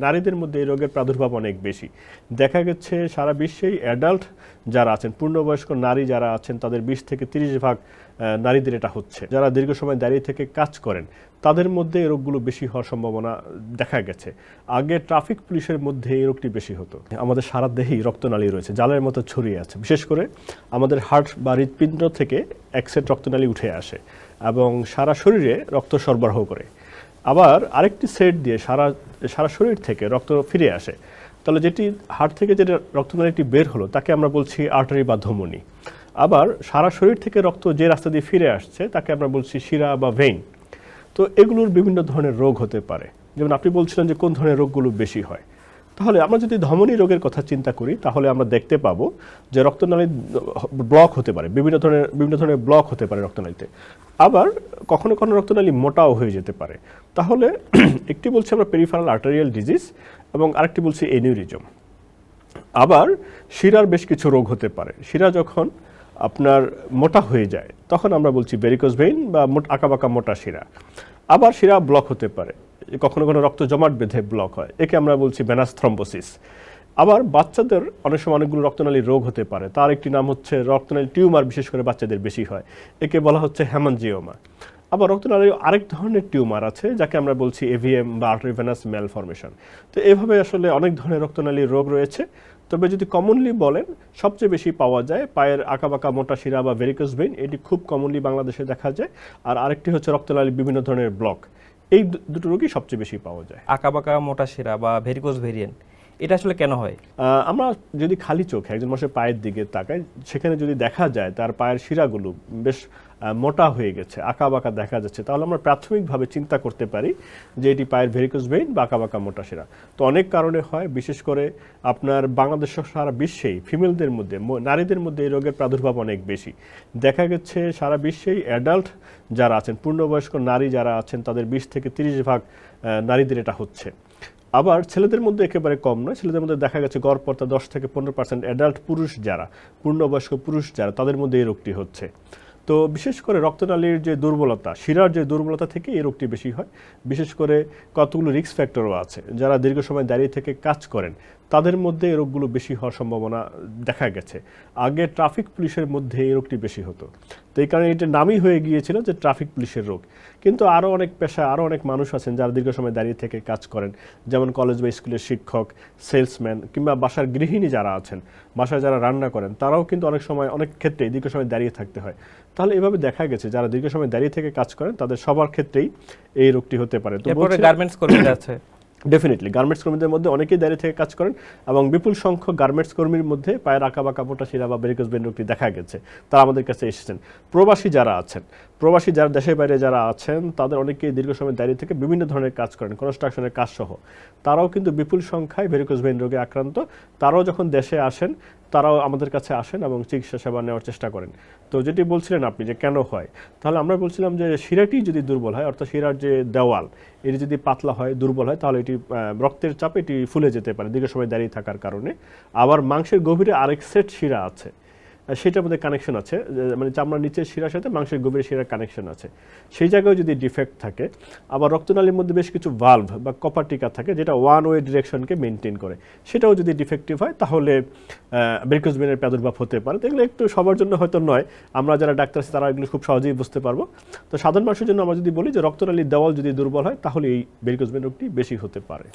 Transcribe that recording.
নারীদের মধ্যে এই রোগের প্রাদুর্ভাব অনেক বেশি। দেখা গেছে সারা বিশ্বেই অ্যাডাল্ট যারা আছেন, পূর্ণবয়স্ক নারী যারা আছেন, তাদের 20 থেকে 30% নারীদের এটা হচ্ছে। যারা দীর্ঘ সময় দাঁড়িয়ে থেকে কাজ করেন তাদের মধ্যে এই রোগগুলো বেশি হওয়ার সম্ভাবনা দেখা গেছে। আগে ট্রাফিক পুলিশের মধ্যে এই রোগটি বেশি হতো। আমাদের সারা দেহেই রক্তনালী রয়েছে, জালের মতো ছড়িয়ে আছে। বিশেষ করে আমাদের হার্ট বা হৃৎপিণ্ড থেকে এক সেট রক্তনালী উঠে আসে এবং সারা শরীরে রক্ত সরবরাহ করে। আবার আরেকটি সেট দিয়ে সারা শরীর থেকে রক্ত ফিরে আসে। তাহলে যেটি হার্ট থেকে যেটা রক্তনালীটি বের হলো তাকে আমরা বলছি আর্টারি বা ধমনী। আবার সারা শরীর থেকে রক্ত যে রাস্তা দিয়ে ফিরে আসছে তাকে আমরা বলছি শিরা বা ভেইন। তো এগুলোর বিভিন্ন ধরনের রোগ হতে পারে। যেমন আপনি বলছিলেন যে কোন ধরনের রোগগুলো বেশি হয়, তাহলে আমরা যদি ধমনী রোগের কথা চিন্তা করি তাহলে আমরা দেখতে পাবো যে রক্তনালী ব্লক হতে পারে, বিভিন্ন ধরনের ব্লক হতে পারে রক্তনালীতে। আবার কখনো কখনো রক্তনালী মোটাও হয়ে যেতে পারে। তাহলে একটি বলছি আমরা পেরিফেরাল আর্টেরিয়াল ডিজিজ এবং আরেকটি বলছি এনিউরিজম। আবার শিরার বেশ কিছু রোগ হতে পারে। শিরা যখন আপনার মোটা হয়ে যায় তখন আমরা বলছি ভেরিকোজ ভেইন বা আঁকাবাঁকা মোটা শিরা। আবার শিরা ব্লক হতে পারে, কখনো কখনো রক্ত জমাট বেঁধে ব্লক হয়, একে আমরা বলছি ভেনাস থ্রম্বোসিস। আবার বাচ্চাদের অনেক সময় অনেকগুলো রক্তনালী রোগ হতে পারে, তার একটি নাম হচ্ছে রক্তনালী টিউমার, বিশেষ করে বাচ্চাদের বেশি হয়, একে বলা হচ্ছে হেমানজিওমা। আবার রক্তনালীর আরেক ধরনের টিউমার আছে যাকে আমরা বলছি এভিএম বা আর্টারিভেনাস ম্যালফরমেশন। তো এভাবে আসলে অনেক ধরনের রক্তনালীর রোগ রয়েছে। তবে যদি কমনলি বলেন, সবচেয়ে বেশি পাওয়া যায় পায়ের আঁকাবাঁকা মোটা শিরা বা ভেরিকোজ ভেইন, এটি খুব কমনলি বাংলাদেশে দেখা যায়। আর আরেকটি হচ্ছে রক্তনালীর বিভিন্ন ধরনের ব্লক। এই দুটো রোগই সবচেয়ে বেশি পাওয়া যায়। আঁকাবাঁকা মোটা শিরা বা ভেরিকোজ ভেরিয়েন্ট, এটা আসলে কেন হয়? আমরা যদি খালি চোখে একজন মানুষের পায়ের দিকে তাকাই, সেখানে যদি দেখা যায় তার পায়ের শিরাগুলো বেশ মোটা হয়ে গেছে, আঁকাবাঁকা দেখা যাচ্ছে, তাহলে আমরা প্রাথমিকভাবে চিন্তা করতে পারি যে এটি পায়ের ভেরিকোজ ভেইন বা আঁকাবাঁকা মোটা শিরা। তো অনেক কারণে হয়, বিশেষ করে আপনার বাংলাদেশ সারা বিশ্বেই ফিমেলদের মধ্যে, নারীদের মধ্যে এই রোগের প্রাদুর্ভাব অনেক বেশি। দেখা গেছে সারা বিশ্বেই অ্যাডাল্ট যারা আছেন, পূর্ণবয়স্ক নারী যারা আছেন, তাদের 20 থেকে 30% নারীদের এটা হচ্ছে। আবার ছেলেদের মধ্যে একেবারে কম নয়, ছেলেদের মধ্যে দেখা গেছে গড়পড়তা 10 থেকে 15% অ্যাডাল্ট পুরুষ যারা, পূর্ণবয়স্ক পুরুষ যারা, তাদের মধ্যে এই রোগটি হচ্ছে। তো বিশেষ করে রক্তনালীর যে দুর্বলতা, শিরার যে দুর্বলতা থেকে এই রোগটি বেশি হয়। বিশেষ করে কতগুলো রিস্ক ফ্যাক্টরও আছে। যারা দীর্ঘ সময় দাঁড়িয়ে থেকে কাজ করেন তাদের মধ্যে এই রোগগুলো বেশি হওয়ার সম্ভাবনা দেখা গেছে। আগে ট্রাফিক পুলিশের মধ্যে এই রোগটি বেশি হতো, তো এই কারণে এটা নামই হয়ে গিয়েছিল যে ট্রাফিক পুলিশের রোগ। কিন্তু আরও অনেক পেশা, আরও অনেক মানুষ আছেন যারা দীর্ঘ সময় দাঁড়িয়ে থেকে কাজ করেন, যেমন কলেজ বা স্কুলের শিক্ষক, সেলসম্যান, কিংবা বাসার গৃহিণী যারা আছেন, বাসায় যারা রান্না করেন, তারাও কিন্তু অনেক সময়, অনেক ক্ষেত্রে দীর্ঘ সময় দাঁড়িয়ে থাকতে হয়। তাহলে এভাবে দেখা গেছে যারা দীর্ঘ সময় দাঁড়িয়ে থেকে কাজ করেন তাদের সবার ক্ষেত্রেই এই রোগটি হতে পারে। তো গার্মেন্টস কর্মীরা আছে, ডেফিনেটলি গার্মেন্টস কর্মীদের মধ্যে অনেকেই দাঁড়িয়ে থেকে কাজ করেন এবং বিপুল সংখ্যক গার্মেন্টস কর্মীর মধ্যে পায়ের আঁকাবাঁকা মোটা শিরা বা ভেরিকোজ ভেইন রোগটি দেখা গেছে, তারা আমাদের কাছে এসেছেন। প্রবাসী যারা আছেন, প্রবাসী যারা দেশের বাইরে যারা আছেন, তাদের অনেকেই দীর্ঘ সময় দাঁড়িয়ে থেকে বিভিন্ন ধরনের কাজ করেন, কনস্ট্রাকশনের কাজ সহ, তারাও কিন্তু বিপুল সংখ্যায় ভেরিকোজ ভেইন রোগে আক্রান্ত। তারাও যখন দেশে আসেন তারাও আমাদের কাছে আসেন এবং চিকিৎসা সেবা নেওয়ার চেষ্টা করেন। তো যেটি বলছিলেন আপনি যে কেন হয়, তাহলে আমরা বলছিলাম যে শিরাটি যদি দুর্বল হয়, অর্থাৎ শিরার যে দেওয়াল এটি যদি পাতলা হয়, দুর্বল হয়, তাহলে এটি রক্তের চাপে এটি ফুলে যেতে পারে দীর্ঘ সময় দাঁড়িয়ে থাকার কারণে। আবার মাংসের গভীরে আরেক সেট শিরা আছে, সেটার মধ্যে কানেকশন আছে, মানে চামড়ার নিচের শিরার সাথে মাংসের গভীর শিরার কানেকশন আছে, সেই জায়গায় যদি ডিফেক্ট থাকে। আবার রক্তনালীর মধ্যে বেশ কিছু ভালভ বা কপার টিকা থাকে যেটা ওয়ান ওয়ে ডিরেকশনকে মেনটেন করে, সেটাও যদি ডিফেক্টিভ হয় তাহলে ভেরিকোজ ভেইনের প্রাদুর্ভাব হতে পারে। তো এগুলো একটু সবার জন্য হয়তো নয়, আমরা যারা ডাক্তার আছি তারা এগুলো খুব সহজেই বুঝতে পারবো। তো সাধারণ মানুষের জন্য আমরা যদি বলি যে রক্তনালীর দেওয়াল যদি দুর্বল হয় তাহলে এই ভেরিকোজ ভেইন রোগটি বেশি হতে পারে।